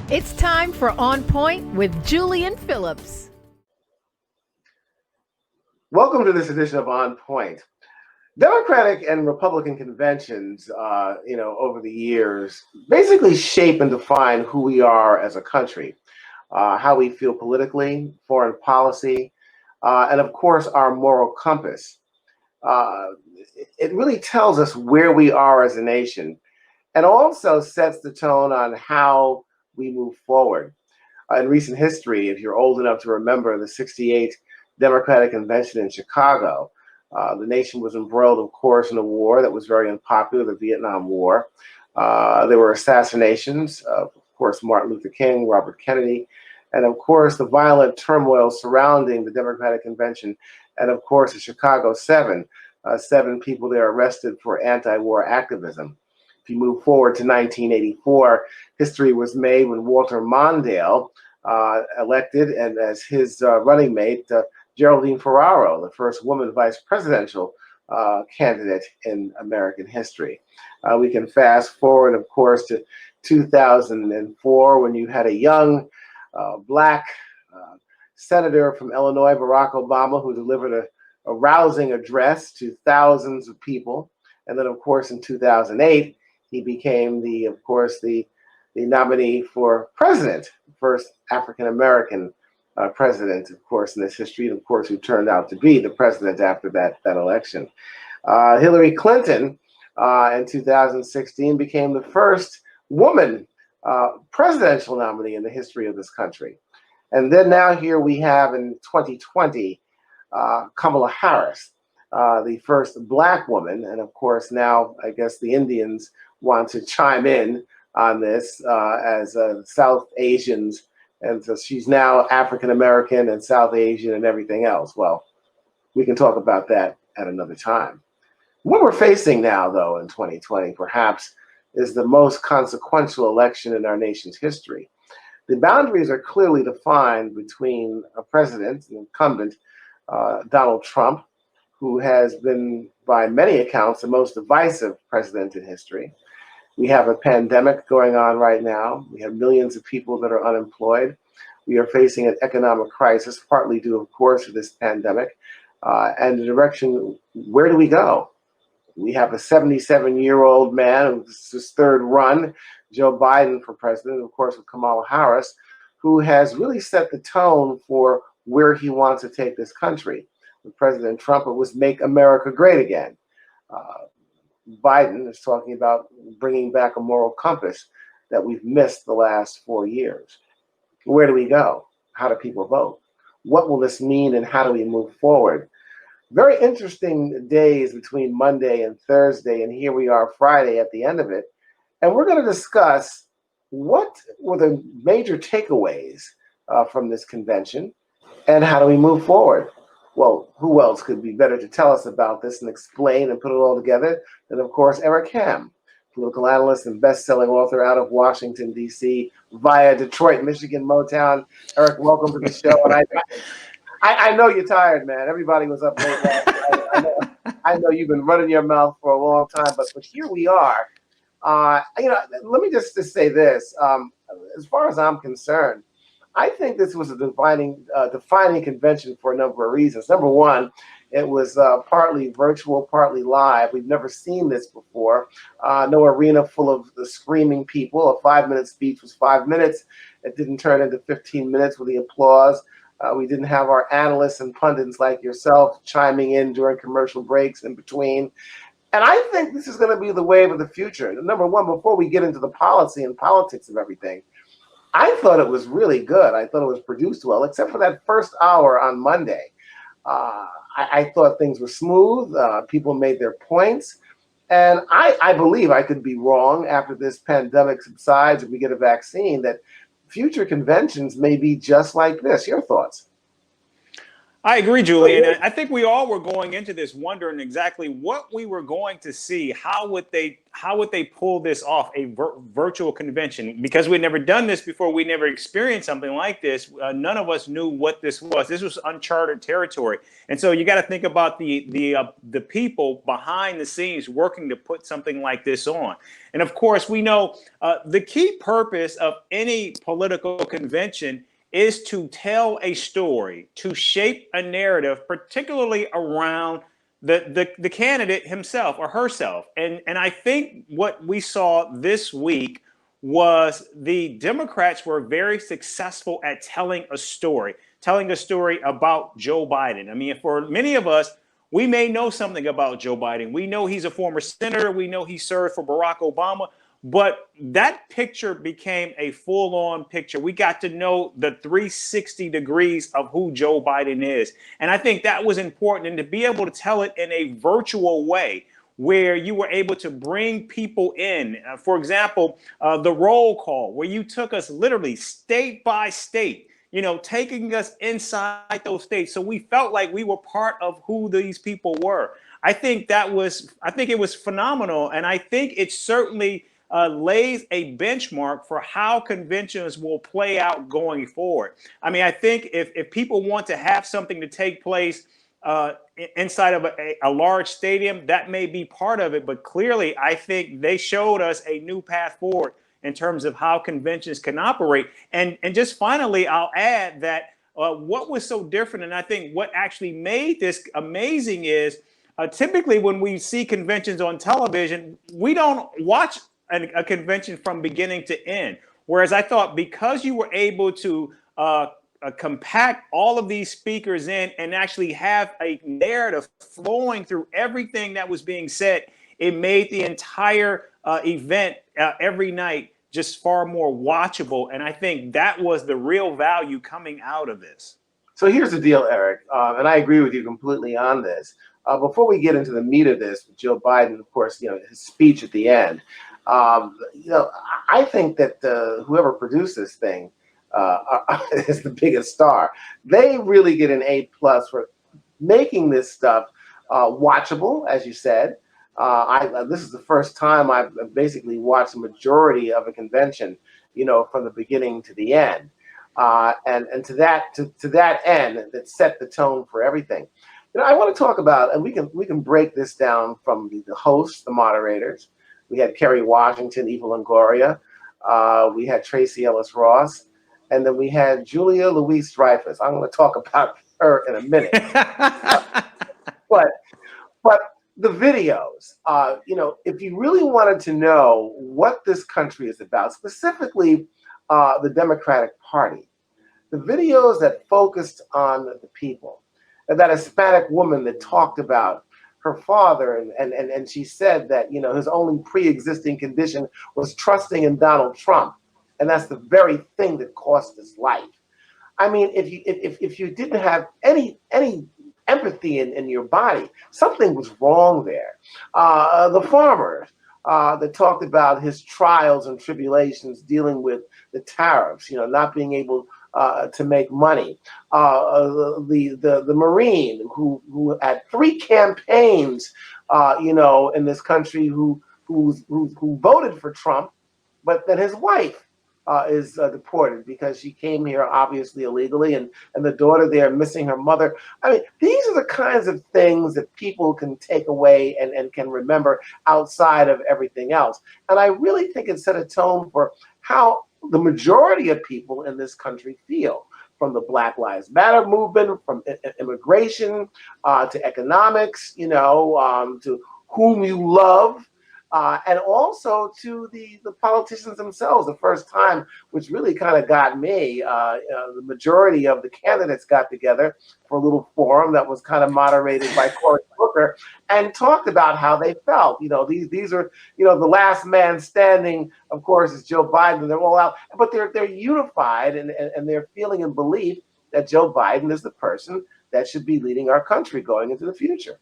It's time for On Point with Julian Phillips. Welcome to this edition of On Point. Democratic and Republican conventions, over the years, basically shape and define who we are as a country, how we feel politically, foreign policy, and of course, our moral compass. Uh, it really tells us where we are as a nation and also sets the tone on how we move forward. In recent history, if you're old enough to remember the '68 Democratic Convention in Chicago, the nation was embroiled, of course, in a war that was very unpopular, the Vietnam War. There were assassinations of course, Martin Luther King, Robert Kennedy, and of course, the violent turmoil surrounding the Democratic Convention, and of course, the Chicago Seven. 7 people there arrested for anti-war activism. If you move forward to 1984, history was made when Walter Mondale elected, and as his running mate, Geraldine Ferraro, the first woman vice presidential candidate in American history. We can fast forward, of course, to 2004 when you had a young black senator from Illinois, Barack Obama, who delivered a rousing address to thousands of people. And then, of course, in 2008, he became the nominee for president, first African-American president, of course, in this history, and of course, who turned out to be the president after that election. Hillary Clinton in 2016 became the first woman presidential nominee in the history of this country. And then now here we have in 2020, Kamala Harris, the first black woman. And of course, now I guess the Indians want to chime in on this as South Asians. And so she's now African American and South Asian and everything else. Well, we can talk about that at another time. What we're facing now, though, in 2020, perhaps, is the most consequential election in our nation's history. The boundaries are clearly defined between a president, an incumbent, Donald Trump, who has been, by many accounts, the most divisive president in history. We have a pandemic going on right now. We have millions of people that are unemployed. We are facing an economic crisis, partly due, of course, to this pandemic. And the direction, where do we go? We have a 77-year-old man, this is his third run, Joe Biden for president, of course, with Kamala Harris, who has really set the tone for where he wants to take this country. With President Trump, it was make America great again. Biden is talking about bringing back a moral compass that we've missed the last 4 years. Where do we go? How do people vote? What will this mean and how do we move forward? Very interesting days between Monday and Thursday, and here we are Friday at the end of it. And we're going to discuss what were the major takeaways from this convention and how do we move forward. Well, who else could be better to tell us about this and explain and put it all together than, of course, Eric Ham, political analyst and best-selling author out of Washington, D.C., via Detroit, Michigan, Motown. Eric, welcome to the show. And I know you're tired, man. Everybody was up late last night. I know you've been running your mouth for a long time, but here we are. Let me just say this. As far as I'm concerned, I think this was a defining convention for a number of reasons. Number one, it was partly virtual, partly live. We've never seen this before. No arena full of the screaming people. A 5-minute speech was 5 minutes. It didn't turn into 15 minutes with the applause. We didn't have our analysts and pundits like yourself chiming in during commercial breaks in between. And I think this is going to be the wave of the future. Number one, before we get into the policy and politics of everything, I thought it was really good. I thought it was produced well, except for that first hour on Monday. I thought things were smooth. People made their points. And I believe, I could be wrong, after this pandemic subsides and we get a vaccine, that future conventions may be just like this. Your thoughts? I agree, Julian. I think we all were going into this wondering exactly what we were going to see. How would they pull this off, a virtual convention? Because we'd never done this before. We never experienced something like this. None of us knew what this was. This was uncharted territory. And so you got to think about the people behind the scenes working to put something like this on. And of course, we know the key purpose of any political convention is to tell a story, to shape a narrative, particularly around the candidate himself or herself. And I think what we saw this week was the Democrats were very successful at telling a story about Joe Biden. I mean, for many of us, we may know something about Joe Biden. We know he's a former senator. We know he served for Barack Obama. But that picture became a full-on picture. We got to know the 360 degrees of who Joe Biden is. And I think that was important. And to be able to tell it in a virtual way where you were able to bring people in, for example, the roll call, where you took us literally state by state, taking us inside those states. So we felt like we were part of who these people were. I think it was phenomenal. And I think it certainly lays a benchmark for how conventions will play out going forward. I mean, I think if people want to have something to take place inside of a large stadium, that may be part of it. But clearly, I think they showed us a new path forward in terms of how conventions can operate. And just finally, I'll add that what was so different, and I think what actually made this amazing is typically when we see conventions on television, we don't watch a convention from beginning to end. Whereas I thought because you were able to compact all of these speakers in and actually have a narrative flowing through everything that was being said, it made the entire event every night just far more watchable. And I think that was the real value coming out of this. So here's the deal, Eric, and I agree with you completely on this. Before we get into the meat of this, Joe Biden, of course, his speech at the end, I think that whoever produced this thing is the biggest star. They really get an A+ for making this stuff watchable, as you said. This is the first time I've basically watched the majority of a convention, from the beginning to the end, and to that end, that set the tone for everything. I want to talk about, and we can break this down from the hosts, the moderators. We had Kerry Washington, Eva Longoria. We had Tracy Ellis Ross, and then we had Julia Louis-Dreyfus. I'm going to talk about her in a minute. But the videos, if you really wanted to know what this country is about, specifically the Democratic Party, the videos that focused on the people, and that Hispanic woman that talked about her father, and she said that his only pre-existing condition was trusting in Donald Trump, and that's the very thing that cost his life. I mean, if you didn't have any empathy in your body, something was wrong there. The farmers that talked about his trials and tribulations dealing with the tariffs, not being able to make money. The Marine who had 3 campaigns, in this country who voted for Trump, but then his wife is deported because she came here obviously illegally, and the daughter there missing her mother. I mean, these are the kinds of things that people can take away and can remember outside of everything else. And I really think it set a tone for how the majority of people in this country feel, from the Black Lives Matter movement, from immigration, to economics, to whom you love, and also to the politicians themselves. The first time, which really kind of got me, the majority of the candidates got together for a little forum that was kind of moderated by Cory Booker and talked about how they felt. These are, the last man standing, of course, is Joe Biden. They're all out, but they're unified and they're feeling and belief that Joe Biden is the person that should be leading our country going into the future.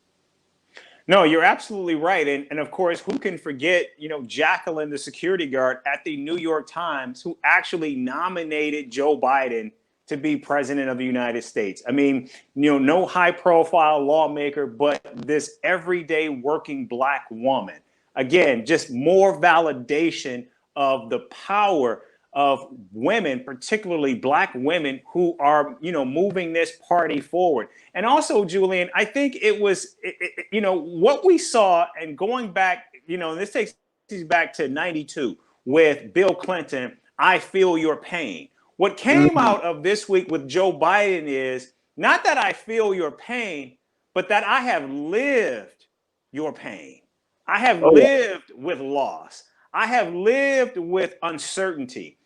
No, you're absolutely right. And of course, who can forget, Jacqueline, the security guard at the New York Times, who actually nominated Joe Biden to be president of the United States. I mean, no high profile lawmaker, but this everyday working Black woman. Again, just more validation of the power of women, particularly Black women, who are, moving this party forward. And also, Julian, I think it was, what we saw, and going back, this takes us back to 92 with Bill Clinton, I feel your pain. What came out of this week with Joe Biden is not that I feel your pain, but that I have lived your pain. I have lived with loss. I have lived with uncertainty.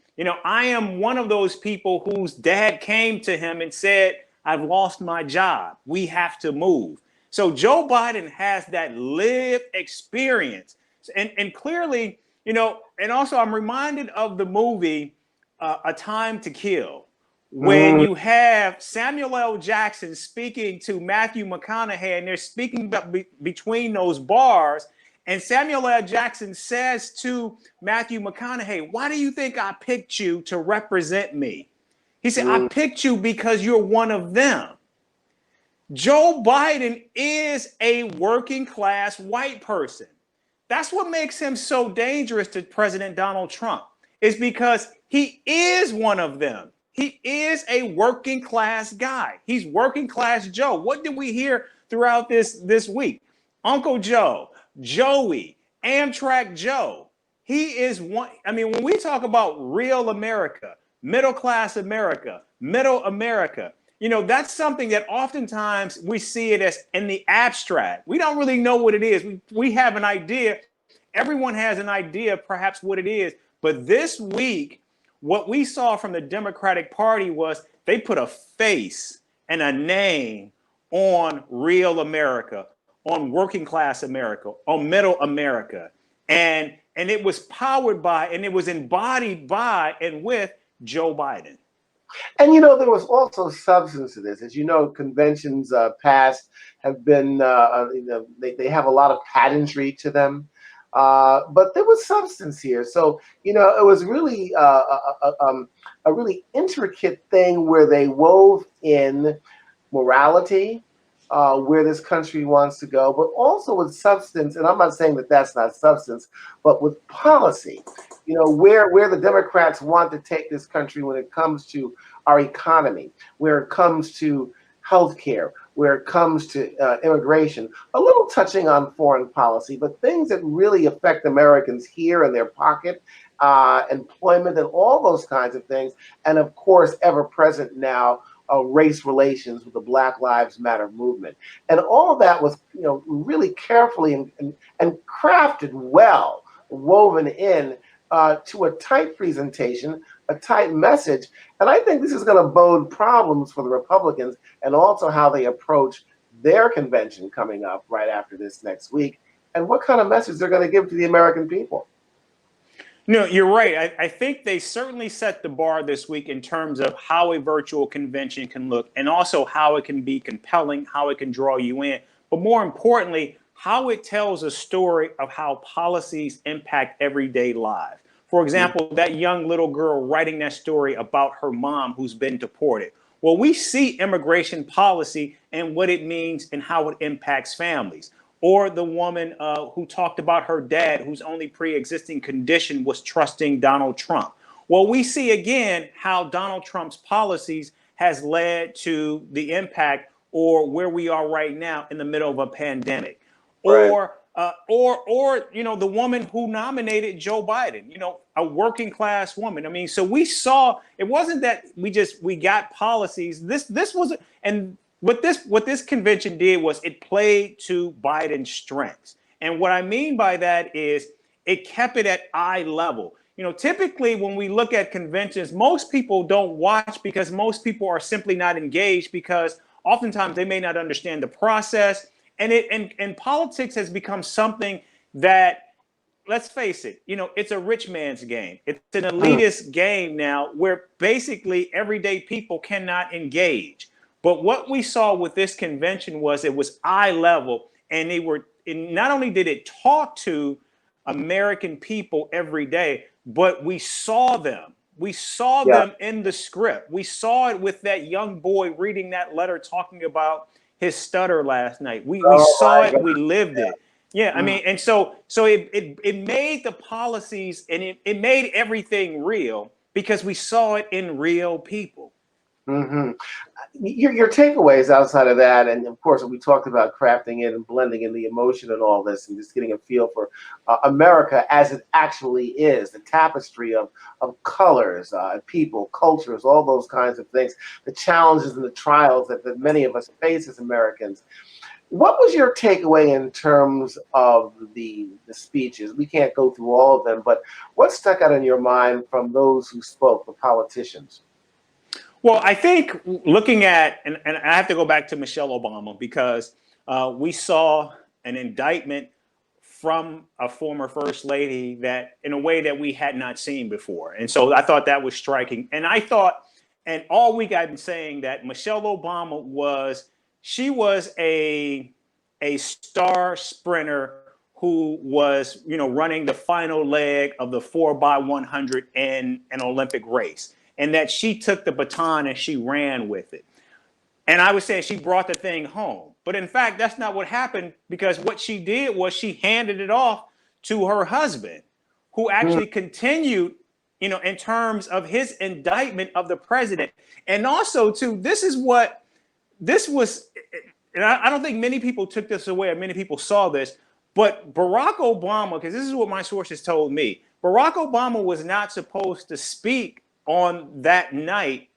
I am one of those people whose dad came to him and said, I've lost my job. We have to move. So Joe Biden has that lived experience. And clearly, and also I'm reminded of the movie A Time to Kill, when you have Samuel L. Jackson speaking to Matthew McConaughey, and they're speaking between those bars. And Samuel L. Jackson says to Matthew McConaughey, why do you think I picked you to represent me? He said, I picked you because you're one of them. Joe Biden is a working class white person. That's what makes him so dangerous to President Donald Trump, is because he is one of them. He is a working class guy. He's working class Joe. What did we hear throughout this week? Uncle Joe, Joey, Amtrak Joe. He is one. I mean, when we talk about real America, middle class America, middle America, that's something that oftentimes we see it as in the abstract. We don't really know what it is. We have an idea. Everyone has an idea, perhaps, what it is. But this week, what we saw from the Democratic Party was they put a face and a name on real America, on working class America, on middle America. And it was powered by, and it was embodied by and with Joe Biden. And there was also substance to this. As you know, conventions past have been, they have a lot of pageantry to them. But there was substance here. So, it was really a really intricate thing where they wove in morality, where this country wants to go, but also with substance. And I'm not saying that that's not substance, but with policy, where the Democrats want to take this country when it comes to our economy, where it comes to healthcare, where it comes to immigration, a little touching on foreign policy, but things that really affect Americans here in their pocket, employment, and all those kinds of things. And of course, ever present now, race relations with the Black Lives Matter movement. And all of that was, really carefully and crafted well, woven in to a tight presentation, a tight message. And I think this is going to bode problems for the Republicans and also how they approach their convention coming up right after this next week, and what kind of message they're going to give to the American people. No, you're right. I think they certainly set the bar this week in terms of how a virtual convention can look, and also how it can be compelling, how it can draw you in, but more importantly, how it tells a story of how policies impact everyday lives. For example, that young little girl writing that story about her mom who's been deported. Well, we see immigration policy and what it means and how it impacts families. Or the woman who talked about her dad, whose only pre-existing condition was trusting Donald Trump. Well, we see again how Donald Trump's policies has led to the impact, or where we are right now in the middle of a pandemic. Right. Or the woman who nominated Joe Biden, a working class woman. I mean, so we saw, it wasn't that we got policies. This was, and what this convention did was it played to Biden's strengths. And what I mean by that is it kept it at eye level. Typically when we look at conventions, most people don't watch because most people are simply not engaged, because oftentimes they may not understand the process. And politics has become something that, let's face it, it's a rich man's game. It's an elitist game now, where basically everyday people cannot engage. But what we saw with this convention was it was eye level, and not only did it talk to American people every day, but we saw them. We saw them in the script. We saw it with that young boy reading that letter talking about his stutter last night. We saw it. We lived it. Yeah, I mean, and so it made the policies, and it made everything real because we saw it in real people. Mm-hmm. Your takeaways outside of that, and of course, we talked about crafting it and blending in the emotion and all this, and just getting a feel for America as it actually is, the tapestry of colors, people, cultures, all those kinds of things, the challenges and the trials that many of us face as Americans. What was your takeaway in terms of the speeches? We can't go through all of them, but what stuck out in your mind from those who spoke, the politicians? Well, I think looking at, and I have to go back to Michelle Obama because we saw an indictment from a former first lady that in a way that we had not seen before. And so I thought that was striking. And I thought, and all week I've been saying that Michelle Obama was a star sprinter who was, running the final leg of the 4x100 in an Olympic race, and that she took the baton and she ran with it. And I would say she brought the thing home. But in fact, that's not what happened, because what she did was she handed it off to her husband, who actually continued, in terms of his indictment of the president. And also, too, this was, and I don't think many people took this away, or many people saw this, but Barack Obama, because this is what my sources told me, Barack Obama was not supposed to speak on that night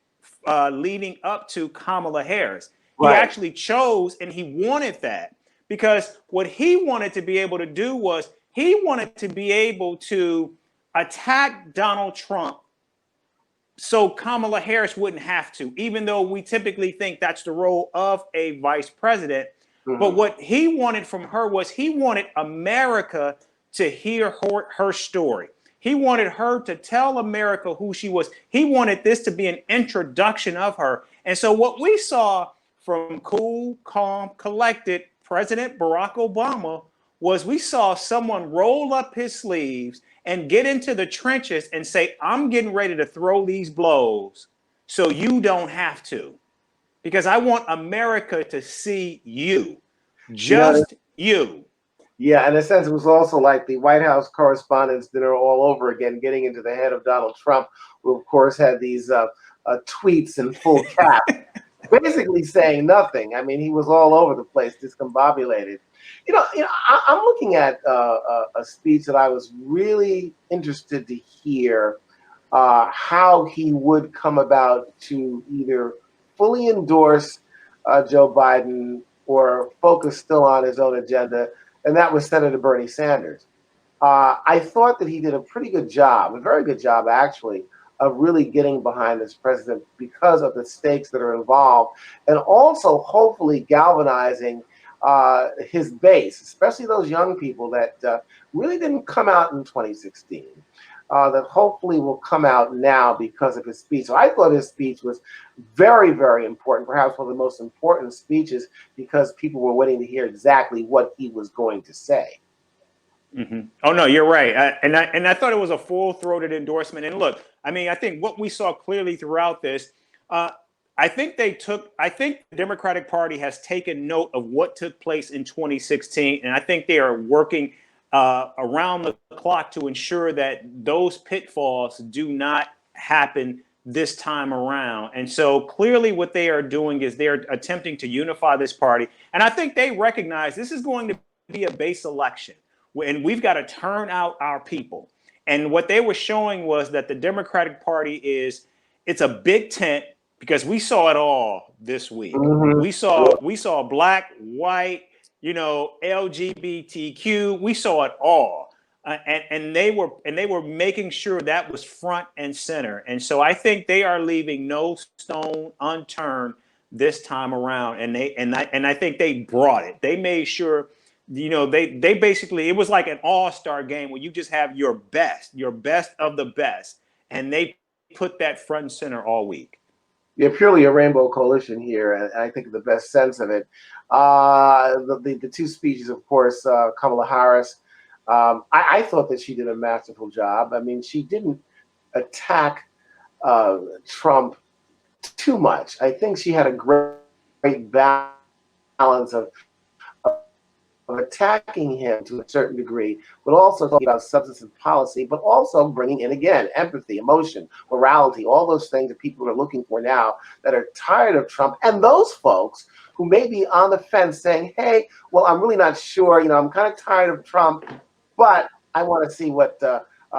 leading up to Kamala Harris. He actually chose, and he wanted that, because what he wanted to be able to do was he wanted to be able to attack Donald Trump so Kamala Harris wouldn't have to, even though we typically think that's the role of a vice president. But what he wanted from her was he wanted America to hear her story. He wanted her to tell America who she was. He wanted this to be an introduction of her. And so what we saw from cool, calm, collected President Barack Obama was we saw someone roll up his sleeves and get into the trenches and say, I'm getting ready to throw these blows so you don't have to. Because I want America to see you, just you. Yeah, in a sense, it was also like the White House Correspondents' Dinner all over again, getting into the head of Donald Trump, who, of course, had these tweets in full cap, basically saying nothing. I mean, he was all over the place, discombobulated. I'm looking at a speech that I was really interested to hear how he would come about to either fully endorse Joe Biden or focus still on his own agenda, and that was Senator Bernie Sanders. I thought that he did a pretty good job, a very good job actually, of really getting behind this president because of the stakes that are involved, and also hopefully galvanizing his base, especially those young people that really didn't come out in 2016. That hopefully will come out now because of his speech. So I thought his speech was very, very important, perhaps one of the most important speeches, because people were waiting to hear exactly what he was going to say. Oh, no, you're right. I thought it was a full-throated endorsement. And look, I mean, I think what we saw clearly throughout this, I think the Democratic Party has taken note of what took place in 2016, and I think they are working around the clock to ensure that those pitfalls do not happen this time around. And so clearly what they are doing is they're attempting to unify this party. And I think they recognize this is going to be a base election, and we've got to turn out our people. And what they were showing was that the Democratic Party it's a big tent, because we saw it all this week. We saw black, white, LGBTQ. We saw it all, and they were making sure that was front and center. And so I think they are leaving no stone unturned this time around. And I think they brought it. They made sure, they basically, it was like an all-star game where you just have your best of the best, and they put that front and center all week. Yeah, purely a rainbow coalition here, and I think the best sense of it. The two speeches, of course, Kamala Harris, I thought that she did a masterful job. I mean, she didn't attack Trump too much. I think she had a great balance of attacking him to a certain degree, but also talking about substantive policy, but also bringing in, again, empathy, emotion, morality, all those things that people are looking for now that are tired of Trump. And those folks who may be on the fence saying, hey, well, I'm really not sure, I'm kind of tired of Trump, but I want to see what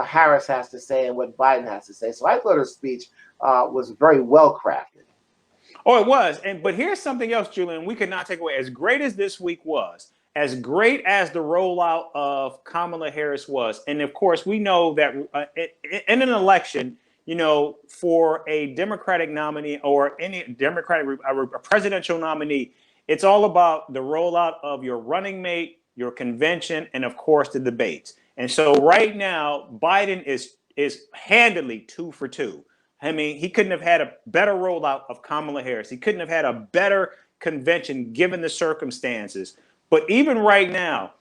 Harris has to say and what Biden has to say. So I thought her speech was very well crafted. Oh, it was. But here's something else, Julian, we could not take away. As great as this week was, as great as the rollout of Kamala Harris was, and of course, we know that in an election, for a Democratic nominee or any Democratic a presidential nominee, it's all about the rollout of your running mate, your convention, and of course, the debates. And so right now, Biden is handily 2 for 2. I mean, he couldn't have had a better rollout of Kamala Harris. He couldn't have had a better convention given the circumstances. But even right now,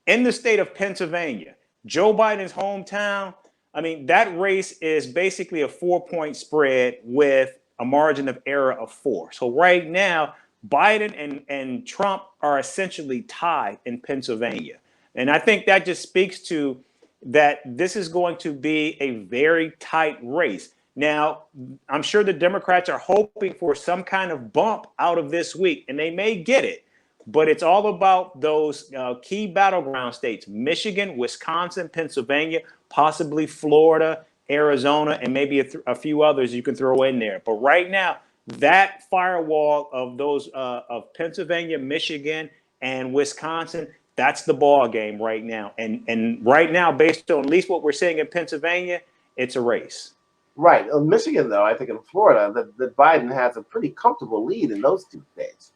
in the state of Pennsylvania, Joe Biden's hometown, I mean, that race is basically a 4-point spread with a margin of error of 4. So right now, Biden and Trump are essentially tied in Pennsylvania. And I think that just speaks to that this is going to be a very tight race. Now, I'm sure the Democrats are hoping for some kind of bump out of this week, and they may get it. But it's all about those key battleground states: Michigan, Wisconsin, Pennsylvania, possibly Florida, Arizona, and maybe a few others you can throw in there. But right now, that firewall of those of Pennsylvania, Michigan, and Wisconsin, that's the ball game right now. And right now, based on at least what we're seeing in Pennsylvania, it's a race. Right. Michigan, though, I think in Florida, that Biden has a pretty comfortable lead in those 2 states.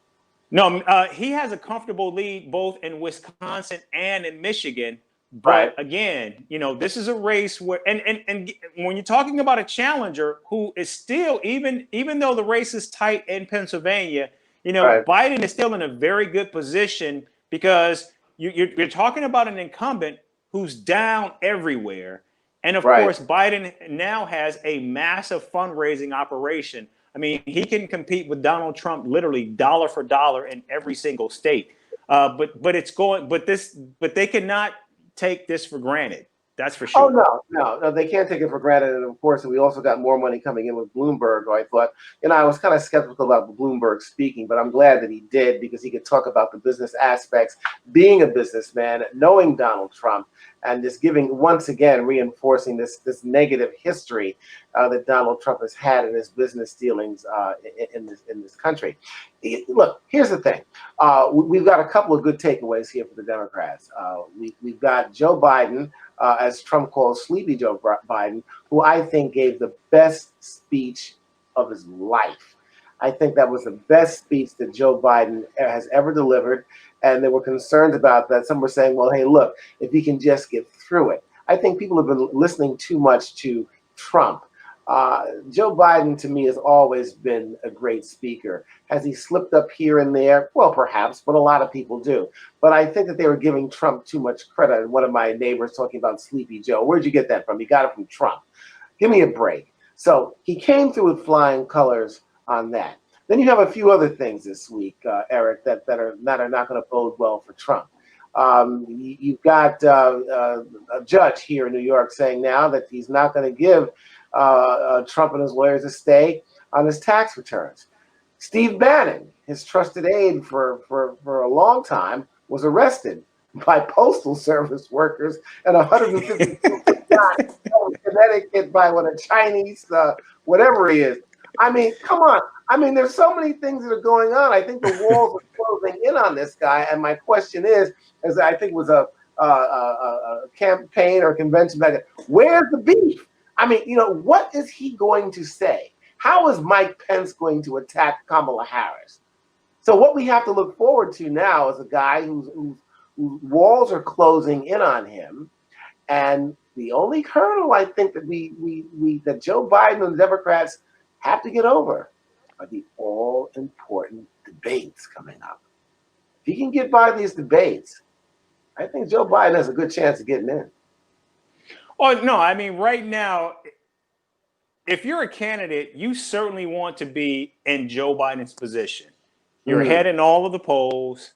No, he has a comfortable lead both in Wisconsin and in Michigan. But right. Again, this is a race where, and when you're talking about a challenger who is still, even though the race is tight in Pennsylvania, right. Biden is still in a very good position because you're talking about an incumbent who's down everywhere. And of course, Biden now has a massive fundraising operation. I mean, he can compete with Donald Trump literally dollar for dollar in every single state. But they cannot take this for granted. That's for sure. Oh, no, they can't take it for granted. And of course, we also got more money coming in with Bloomberg. I thought, I was kind of skeptical about Bloomberg speaking, but I'm glad that he did, because he could talk about the business aspects, being a businessman, knowing Donald Trump, and just once again, reinforcing this negative history that Donald Trump has had in his business dealings in this country. Look, here's the thing. We've got a couple of good takeaways here for the Democrats. We've got Joe Biden, as Trump calls Sleepy Joe Biden, who I think gave the best speech of his life. I think that was the best speech that Joe Biden has ever delivered. And there were concerns about that. Some were saying, well, hey, look, if he can just get through it. I think people have been listening too much to Trump. Joe Biden, to me, has always been a great speaker. Has he slipped up here and there? Well, perhaps, but a lot of people do. But I think that they were giving Trump too much credit. And one of my neighbors talking about Sleepy Joe. Where'd you get that from? You got it from Trump. Give me a break. So he came through with flying colors on that. Then you have a few other things this week, Eric, that are not going to bode well for Trump. You've got a judge here in New York saying now that he's not going to give Trump and his lawyers a stay on his tax returns. Steve Bannon, his trusted aide for a long time, was arrested by Postal Service workers and 150 people shot in Connecticut by a Chinese, whatever he is. I mean, come on. I mean, there's so many things that are going on. I think the walls are closing in on this guy. And my question is, as I think it was a campaign or convention back then, where's the beef? I mean, what is he going to say? How is Mike Pence going to attack Kamala Harris? So what we have to look forward to now is a guy whose walls are closing in on him. And the only hurdle I think that that Joe Biden and the Democrats have to get over are the all-important debates coming up. If he can get by these debates, I think Joe Biden has a good chance of getting in. Oh, no, I mean, right now, if you're a candidate, you certainly want to be in Joe Biden's position. You're ahead in all of the polls.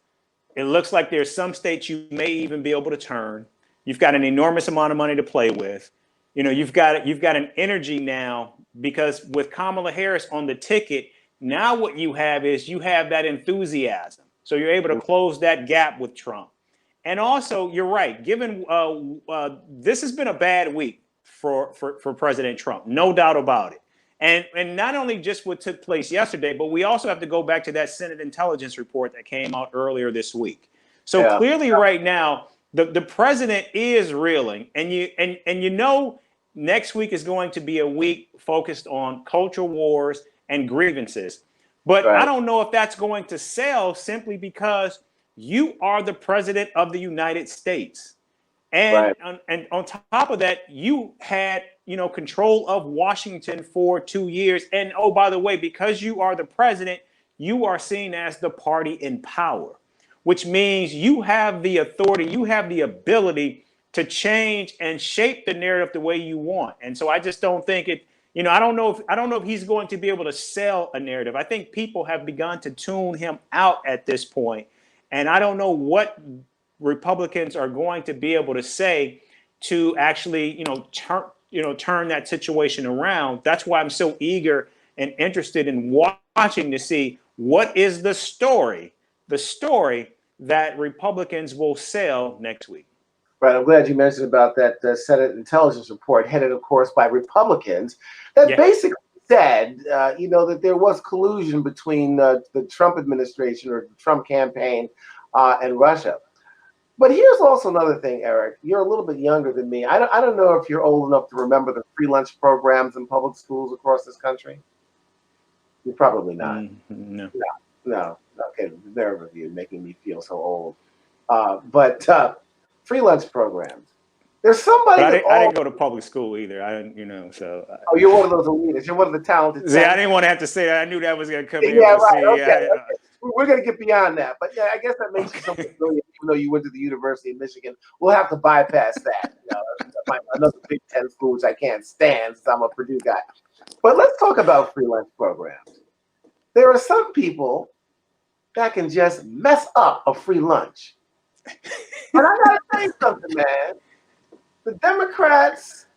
It looks like there's some states you may even be able to turn. You've got an enormous amount of money to play with. You've got an energy now because with Kamala Harris on the ticket, now what you have is you have that enthusiasm. So you're able to close that gap with Trump. And also, you're right. Given this has been a bad week for President Trump, no doubt about it. And not only just what took place yesterday, but we also have to go back to that Senate intelligence report that came out earlier this week. So clearly, right now, the president is reeling, and next week is going to be a week focused on cultural wars and grievances. But I don't know if that's going to sell simply because you are the president of the United States. And on top of that, you had, control of Washington for 2 years. And oh, by the way, because you are the president, you are seen as the party in power, which means you have the authority, you have the ability to change and shape the narrative the way you want. And so I just don't think it, I don't know if he's going to be able to sell a narrative. I think people have begun to tune him out at this point. And I don't know what Republicans are going to be able to say to actually, turn that situation around. That's why I'm so eager and interested in watching to see what is the story that Republicans will sell next week. Right. I'm glad you mentioned about that Senate intelligence report headed, of course, by Republicans that basically said, that there was collusion between the Trump administration or the Trump campaign and Russia. But here's also another thing, Eric. You're a little bit younger than me. I don't know if you're old enough to remember the free lunch programs in public schools across this country. You're probably not. No. Okay, the nerve of you making me feel so old. But free lunch programs. There's somebody. I didn't go to public school either. I didn't, so. Oh, you're one of those elitists. You're one of the talented. See, I didn't want to have to say that. I knew that was going to come in. Yeah, right. Okay. We're going to get beyond that. But yeah, I guess that makes you something brilliant, even though you went to the University of Michigan. We'll have to bypass that. Another Big Ten school, which I can't stand since I'm a Purdue guy. But let's talk about free lunch programs. There are some people that can just mess up a free lunch. And I got to tell you something, man. The Democrats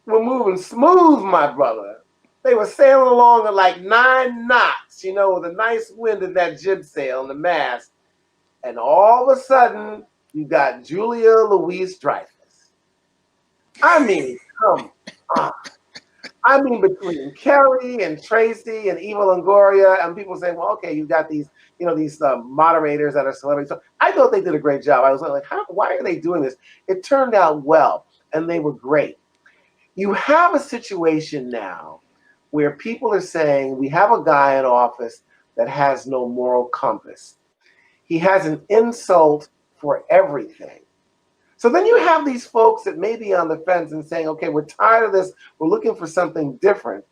were moving smooth, my brother. They were sailing along at like 9 knots, with a nice wind in that jib sail and the mast. And all of a sudden, you got Julia Louis-Dreyfus. I mean, come on. I mean, between Kerry and Tracy and Eva Longoria, and people saying, well, okay, you got these, these moderators that are celebrities. So I thought they did a great job. I was like, why are they doing this? It turned out well, and they were great. You have a situation now where people are saying, we have a guy in office that has no moral compass. He has an insult for everything. So then you have these folks that may be on the fence and saying, okay, we're tired of this. We're looking for something different.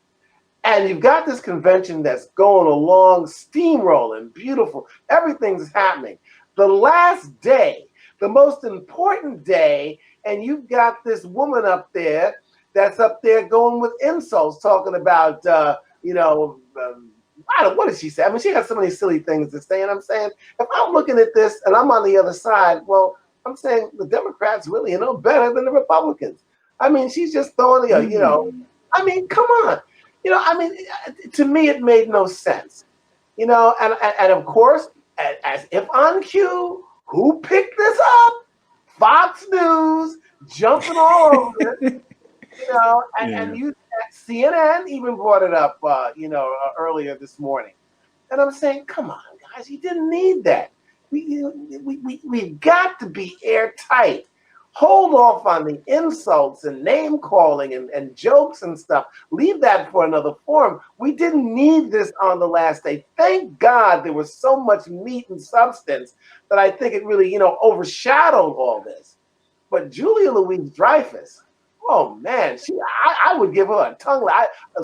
And you've got this convention that's going along, steamrolling, beautiful. Everything's happening. The last day, the most important day, and you've got this woman up there that's up there going with insults, talking about, what did she say? I mean, she has so many silly things to say. And I'm saying, if I'm looking at this and I'm on the other side, well, I'm saying the Democrats really, better than the Republicans. I mean, she's just throwing, I mean, come on. To me, it made no sense. And of course, as if on cue, who picked this up? Fox News, jumping all over it. And CNN even brought it up, earlier this morning. And I'm saying, come on, guys, you didn't need that. We've got to be airtight. Hold off on the insults and name calling and jokes and stuff. Leave that for another forum. We didn't need this on the last day. Thank God there was so much meat and substance that I think it really, overshadowed all this. But Julia Louis-Dreyfus, oh man, I would give her a tongue.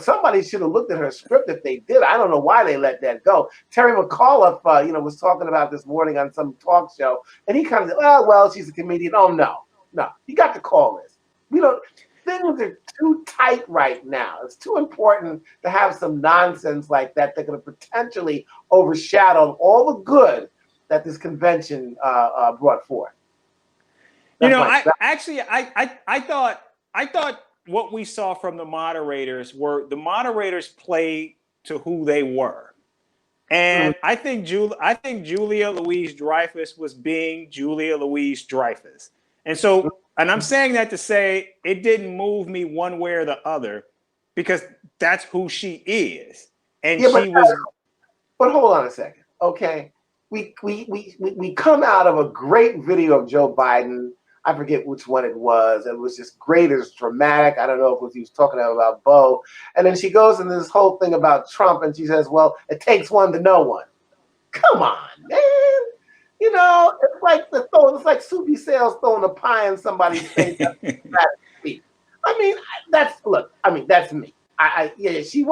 Somebody should have looked at her script if they did. I don't know why they let that go. Terry McAuliffe, was talking about this morning on some talk show, and he kind of said, well, she's a comedian. Oh no, you got to call this. things are too tight right now. It's too important to have some nonsense like that that could potentially overshadow all the good that this convention brought forth. You That's know, my I thought what we saw from the moderators were the moderators played to who they were. And I think Julia Louis-Dreyfus was being Julia Louis-Dreyfus. And I'm saying that to say it didn't move me one way or the other, because that's who she is. And yeah, she was. But hold on a second, okay? We come out of a great video of Joe Biden. I forget which one it was. It was just great. It was dramatic. I don't know if he was talking about Bo. And then she goes into this whole thing about Trump, and she says, "Well, it takes one to know one." Come on, man. You know, it's like Soupy Sales throwing a pie in somebody's face. I mean, that's me. Yeah, she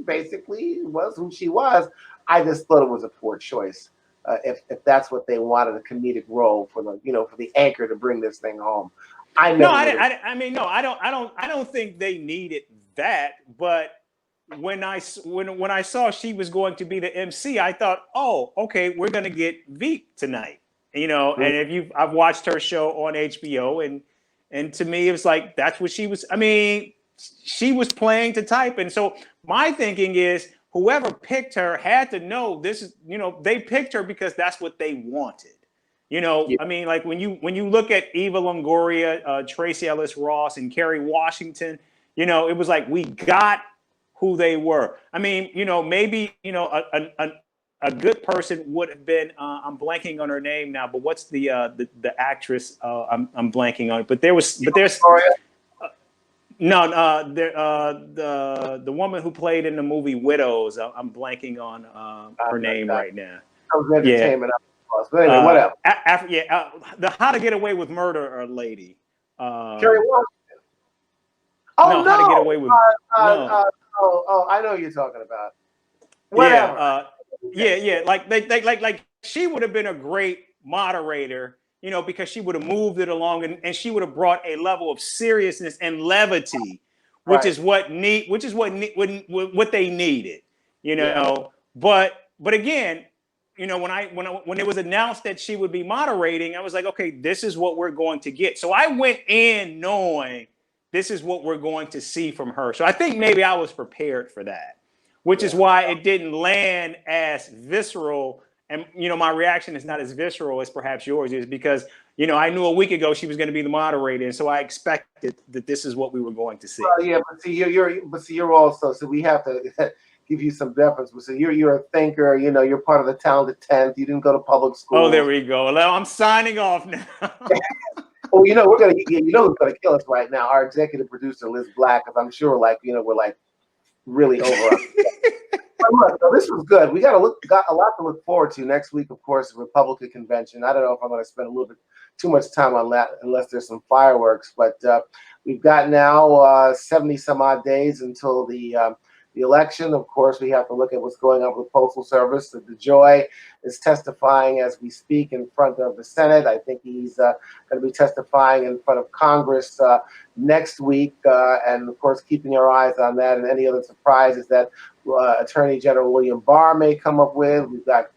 basically was who she was. I just thought it was a poor choice. If that's what they wanted, a comedic role for the anchor to bring this thing home. I don't think they needed that. But when I saw she was going to be the MC, I thought, oh, okay, we're going to get Veep tonight. You know, and I've watched her show on HBO, and to me, it was like, that's what she was. I mean, she was playing to type. And so my thinking is, whoever picked her had to know this is, they picked her because that's what they wanted. I mean, like when you look at Eva Longoria, Tracy Ellis Ross, and Kerry Washington, it was like, we got who they were. I mean, maybe, a good person would have been, I'm blanking on her name now, but what's the actress? I'm blanking on it, but there's the woman who played in the movie Widows. I'm blanking on her name right now. Entertainment. But anyway, whatever. The How to Get Away with Murder lady. Kerry Washington. How to Get Away with I know what you're talking about. Whatever. Like she would have been a great moderator, because she would have moved it along, and she would have brought a level of seriousness and levity, which is what they needed, But again, when it was announced that she would be moderating, I was like, okay, this is what we're going to get. So I went in knowing this is what we're going to see from her. So I think maybe I was prepared for that, which is why it didn't land as visceral. And, my reaction is not as visceral as perhaps yours is, because, I knew a week ago she was going to be the moderator. And so I expected that this is what we were going to see. Well, yeah, but see, you're also, so we have to give you some deference. So you're a thinker, you're part of the talented 10th. You didn't go to public school. Oh, there we go. Well, I'm signing off now. Oh, who's gonna kill us right now? Our executive producer, Liz Black, because I'm sure, we're really over. Look, so this was good. We got a lot to look forward to next week. Of course, the Republican convention. I don't know if I'm going to spend a little bit too much time on that unless there's some fireworks. But we've got now 70 some odd days until the election. Of course, we have to look at what's going on with the Postal Service. The DeJoy is testifying as we speak in front of the Senate. I think he's going to be testifying in front of Congress next week. And of course, keeping our eyes on that, and any other surprises that Attorney General William Barr may come up with. We've got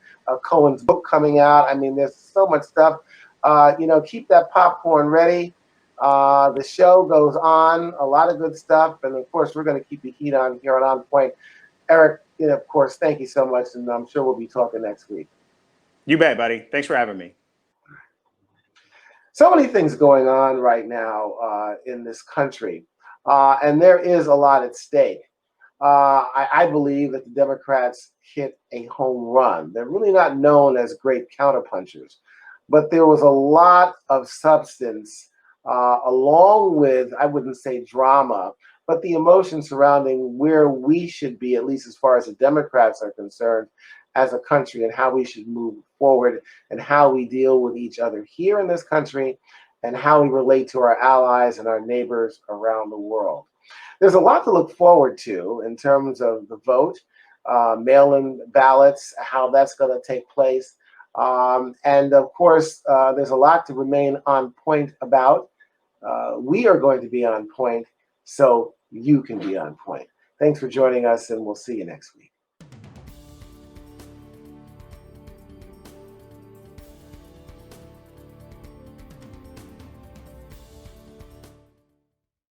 Cohen's book coming out. I mean, there's so much stuff. Keep that popcorn ready. The show goes on, a lot of good stuff, and of course, we're going to keep the heat on here on Point. Eric, of course, thank you so much, and I'm sure we'll be talking next week. You bet, buddy. Thanks for having me. So many things going on right now in this country, and there is a lot at stake. I believe that the Democrats hit a home run. They're really not known as great counterpunchers, but there was a lot of substance along with, I wouldn't say drama, but the emotion surrounding where we should be, at least as far as the Democrats are concerned, as a country, and how we should move forward, and how we deal with each other here in this country, and how we relate to our allies and our neighbors around the world. There's a lot to look forward to in terms of the vote, mail-in ballots, how that's going to take place. And of course, there's a lot to remain on point about. we are going to be on point so you can be on point. Thanks for joining us, and we'll see you next week.